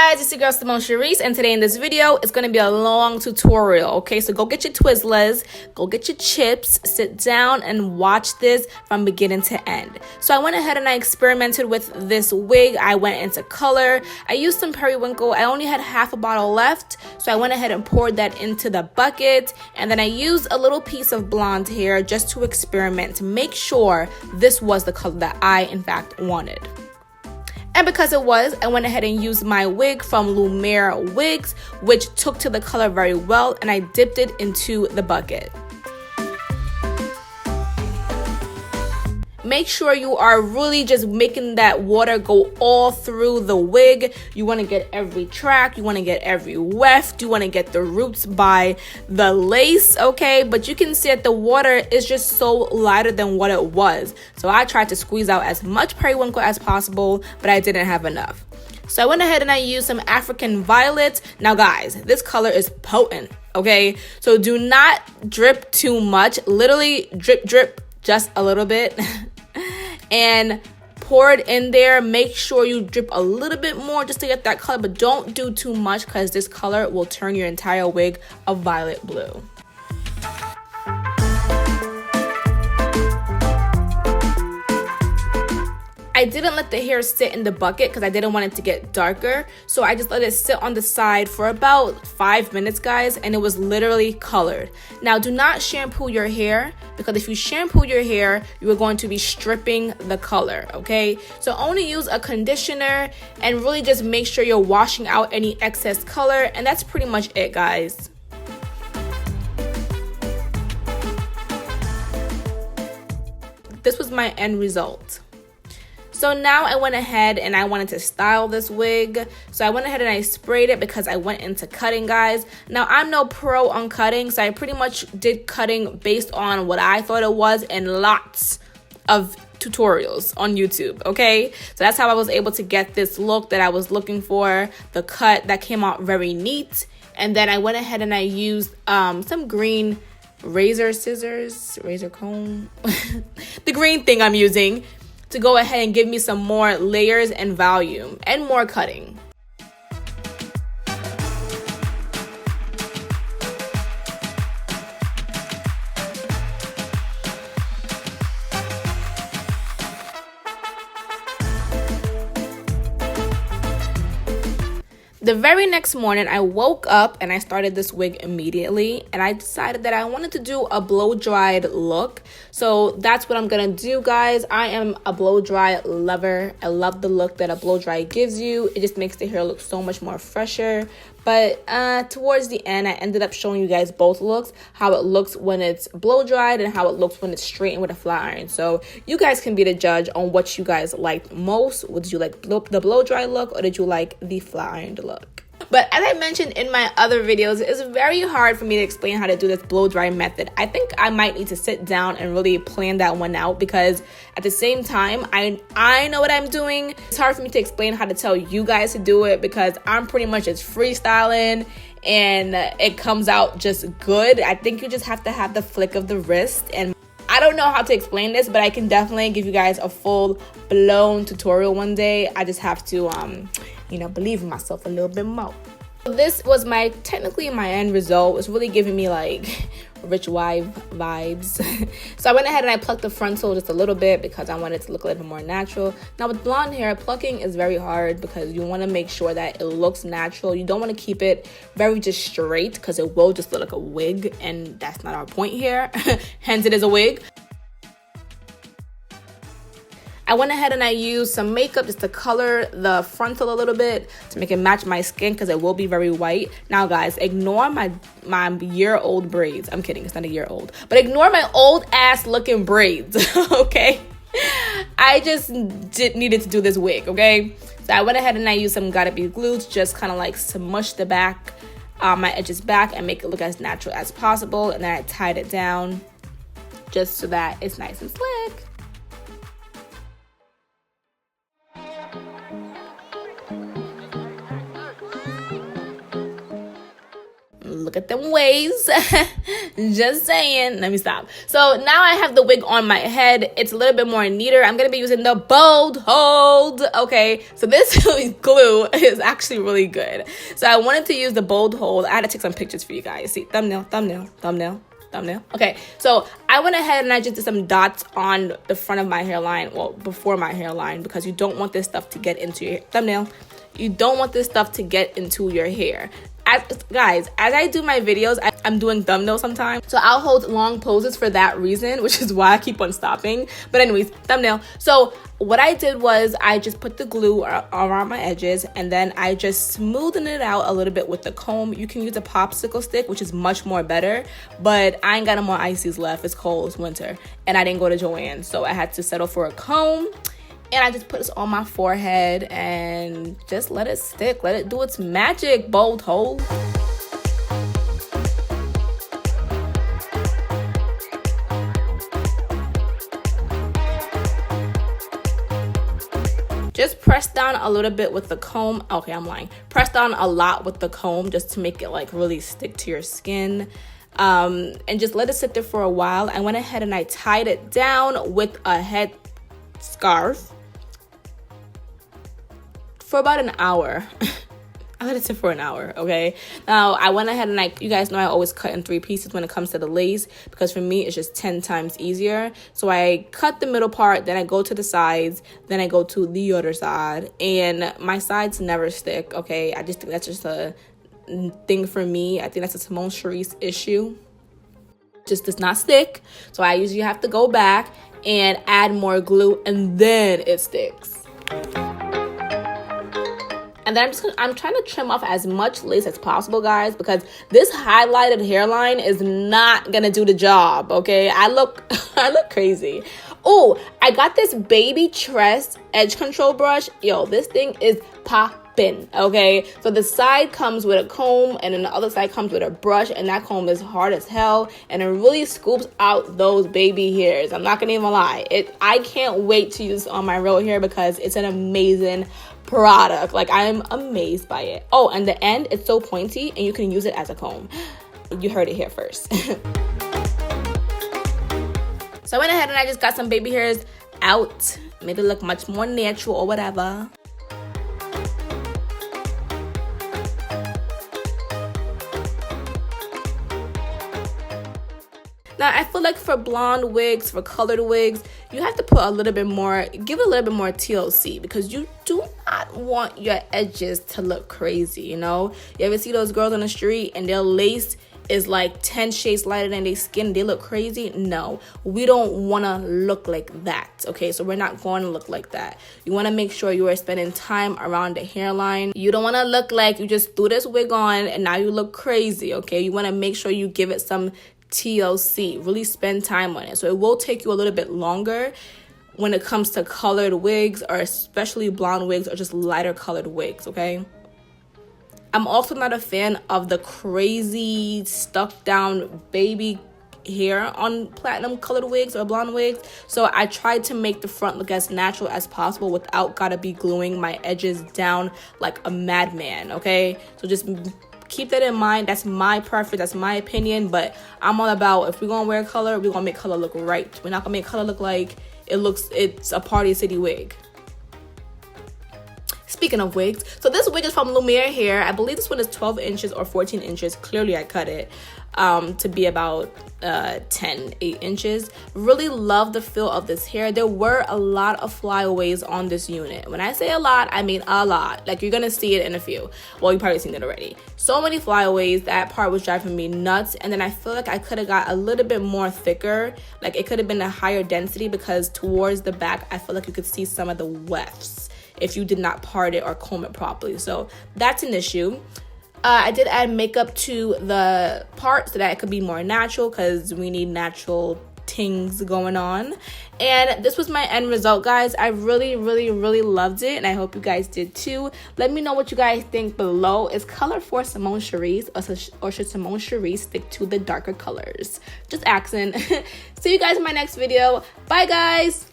guys, it's your girl Simone Charisse, and today in this video, it's going to be a long tutorial, okay? So go get your Twizzlers, go get your chips, sit down and watch this from beginning to end. So I went ahead and I experimented with this wig. I went into color. I used some periwinkle. I only had half a bottle left, so I went ahead and poured that into the bucket, and then I used a little piece of blonde hair just to experiment to make sure this was the color that I, in fact, wanted. And because it was, I went ahead and used my wig from Lumiere Wigs, which took to the color very well, and I dipped it into the bucket. Make sure you are really just making that water go all through the wig. You want to get every track, you want to get every weft, you want to get the roots by the lace, okay? But you can see that the water is just so lighter than what it was. So I tried to squeeze out as much periwinkle as possible, but I didn't have enough. So I went ahead and I used some African violet. Now guys, this color is potent, okay? So do not drip too much. Literally drip, drip just a little bit. And pour it in there. Make sure you drip a little bit more just to get that color, but don't do too much because this color will turn your entire wig a violet blue. I didn't let the hair sit in the bucket because I didn't want it to get darker. So I just let it sit on the side for about 5 minutes, guys, and it was literally colored. Now, do not shampoo your hair because if you shampoo your hair, you are going to be stripping the color, okay? So only use a conditioner and really just make sure you're washing out any excess color, and that's pretty much it, guys. This was my end result. So now I went ahead and I wanted to style this wig. So I went ahead and I sprayed it because I went into cutting, guys. Now I'm no pro on cutting, so I pretty much did cutting based on what I thought it was and lots of tutorials on YouTube, okay? So that's how I was able to get this look that I was looking for, the cut that came out very neat. And then I went ahead and I used some green razor comb, the green thing I'm using, to go ahead and give me some more layers and volume and more cutting. The very next morning, I woke up and I started this wig immediately, and I decided that I wanted to do a blow-dried look. So that's what I'm gonna do, guys. I am a blow-dry lover. I love the look that a blow-dry gives you. It just makes the hair look so much more fresher. But towards the end, I ended up showing you guys both looks, how it looks when it's blow-dried and how it looks when it's straightened with a flat iron. So you guys can be the judge on what you guys liked most. Did you like the blow-dry look, or did you like the flat ironed look? But as I mentioned in my other videos, it's very hard for me to explain how to do this blow-dry method. I think I might need to sit down and really plan that one out because at the same time, I know what I'm doing. It's hard for me to explain how to tell you guys to do it because I'm pretty much just freestyling and it comes out just good. I think you just have to have the flick of the wrist, and I don't know how to explain this, but I can definitely give you guys a full-blown tutorial one day. I just have to, believe in myself a little bit more. This was technically my end result. It's really giving me like rich wife vibes. So I went ahead and I plucked the frontal just a little bit because I wanted it to look a little bit more natural. Now with blonde hair, plucking is very hard because you want to make sure that it looks natural. You don't want to keep it very just straight because it will just look like a wig, and that's not our point here. Hence it is a wig. I went ahead and I used some makeup just to color the frontal a little bit to make it match my skin because it will be very white. Now, guys, ignore my year-old braids. I'm kidding, it's not a year old. But ignore my old-ass looking braids, okay? I just needed to do this wig, okay? So I went ahead and I used some Gotta Be glue to just kind of like smush the back, my edges back and make it look as natural as possible. And then I tied it down just so that it's nice and slick. Look at them waves. Just saying. Let me stop. So now I have the wig on my head. It's a little bit more neater. I'm going to be using the bold hold. Okay. So this glue is actually really good. So I wanted to use the bold hold. I had to take some pictures for you guys. See, thumbnail, thumbnail, thumbnail. Thumbnail. Okay, so I went ahead and I just did some dots on the front of my hairline, well, before my hairline, because you don't want this stuff to get into your thumbnail. You don't want this stuff to get into your hair. Guys, as I do my videos, I'm doing thumbnails sometimes, so I'll hold long poses for that reason, which is why I keep on stopping. But anyways, thumbnail. So what I did was I just put the glue around my edges, and then I just smoothed it out a little bit with the comb. You can use a popsicle stick, which is much more better, but I ain't got no more ices left. It's cold, it's winter, and I didn't go to Joann's, so I had to settle for a comb. And I just put this on my forehead and just let it stick. Let it do its magic, bold hold. Just press down a little bit with the comb. Okay, I'm lying. Press down a lot with the comb just to make it like really stick to your skin. And just let it sit there for a while. I went ahead and I tied it down with a head scarf for about an hour. I let it sit for an hour, okay? Now, I went ahead and you guys know I always cut in 3 pieces when it comes to the lace, because for me, it's just 10 times easier. So I cut the middle part, then I go to the sides, then I go to the other side, and my sides never stick, okay? I just think that's just a thing for me. I think that's a Simone Charisse issue. Just does not stick. So I usually have to go back and add more glue, and then it sticks. And then I'm trying to trim off as much lace as possible, guys, because this highlighted hairline is not gonna do the job, okay? I look crazy. Oh, I got this baby tress edge control brush. Yo, this thing is poppin', okay? So the side comes with a comb, and then the other side comes with a brush, and that comb is hard as hell, and it really scoops out those baby hairs. I'm not gonna even lie. I can't wait to use this on my real hair because it's an amazing product. Like, I'm amazed by it. Oh, and the end, it's so pointy, and you can use it as a comb. You heard it here first. So I went ahead and I just got some baby hairs out, made it look much more natural or whatever. Now, I feel like for blonde wigs, for colored wigs, you have to put a little bit more, give it a little bit more TLC, because you do not want your edges to look crazy, you know? You ever see those girls on the street and their lace is like 10 shades lighter than their skin? They look crazy? No, we don't want to look like that, okay? So we're not going to look like that. You want to make sure you are spending time around the hairline. You don't want to look like you just threw this wig on and now you look crazy, okay? You want to make sure you give it some TLC, really spend time on it. So it will take you a little bit longer when it comes to colored wigs, or especially blonde wigs, or just lighter colored wigs, okay? I'm also not a fan of the crazy stuck down baby hair on platinum colored wigs or blonde wigs. So I tried to make the front look as natural as possible without gotta be gluing my edges down like a madman, okay? So just keep that in mind. That's my preference, that's my opinion, but I'm all about, if we're gonna wear color, we're gonna make color look right. We're not gonna make color look like it's a Party City wig. Speaking of wigs, so this wig is from Lumiere Hair. I believe this one is 12 inches or 14 inches. Clearly I cut it to be about 8 inches. Really love the feel of this hair. There were a lot of flyaways on this unit. When I say a lot, I mean a lot. Like, you're gonna see it in a few. Well, you've probably seen it already. So many flyaways. That part was driving me nuts. And then I feel like I could have got a little bit more thicker. Like, it could have been a higher density, because towards the back I feel like you could see some of the wefts if you did not part it or comb it properly. So that's an issue. I did add makeup to the part so that it could be more natural, because we need natural tings going on. And this was my end result, guys. I really loved it, and I hope you guys did too. Let me know what you guys think below. Is color for Simone Charisse, or should Simone Charisse stick to the darker colors? Just asking. See you guys in my next video. Bye, guys.